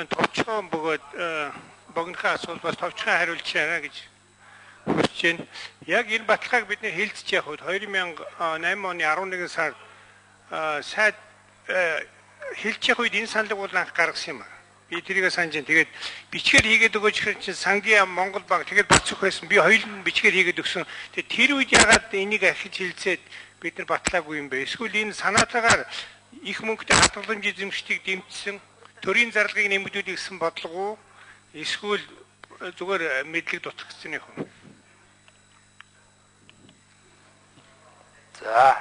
товчхон бөгөөд богинохын асуулт бас товчхон хариулж яана гэж хүсэж байна. Яг энэ баталгааг бид хэлцэж явах үед 2008 оны 11 сард сайд хэлж явах үед энэ саналыг бол анх гаргасан юм аа. Би тэрийг санаж байна. Тэгээд бичгээр хийгээд өгөөж хэрэг чинь Сангийн Монгол банк тэгээд бацх байсан. Би хоёулын бичгээр хийгээд өгсөн. Тэгээд тэр үед ягаад энийг ахиж хэлцээд бид нар батлаагүй юм бэ? Эсвэл энэ санаатаагаар их мөнгөтэй хадгаламжийн эзэмшдгийг дэмжсэн төрийн зарлагыг нэмэгдүүлэх гэсэн бодлого уу? Эсвэл зүгээр мэдлэг дутах гэсэн юм уу? За,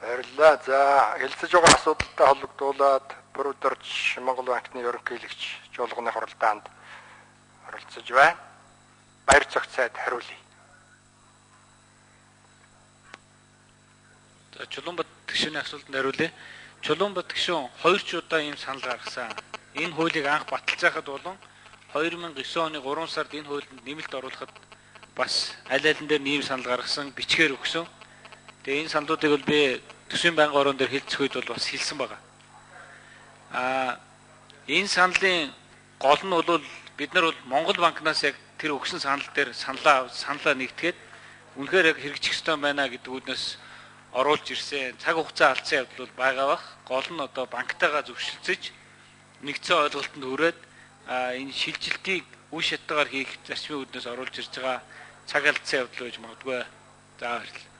баярлалаа. За, хэлцэж байгаа асуудалтай холбогдуулаад бүр өдөрж Монгол банкны ерөнхийлөгч жуулганы хуралдаанд оролцож байна. Баяр цогцоод хариулъя. За, Чулуунбат гишүүний асуултанд хариулъя. Чулуунбат гишүүн 2 ч удаа ийм санал гаргасан. Энэ хуулийг анх баталцаахад болон 2009 оны 3 сард энэ хуулинд нэмэлт оруулахад бас аль алин дээр ийм санал гаргасан, бичгээр өгсөн. Тэгээ энэ саналуудыг бол би төсвийн байнгын орон дээр хэлцэх үед бол бас хэлсэн байгаа. Энэ саналын гол нь бол бид нар бол Монгол банкнаас яг тэр өгсөн санал дээр саналаа нэгтгээд үнэхээр яг хэрэгжих ёстой байна гэдэг үднэс оруулж ирсэн. Цаг хугацаа алдсан явдал бол байгаа бах. Гол нь одоо банктайгаа зөвшөлдсөж нэгдсэн ойлголтод хүрээд энэ шилжилтийг үе шаттайгаар хийх зарчмын үднэс оруулж ирж байгаа цаг алдсан явдал гэж магадгүй. За баярлалаа.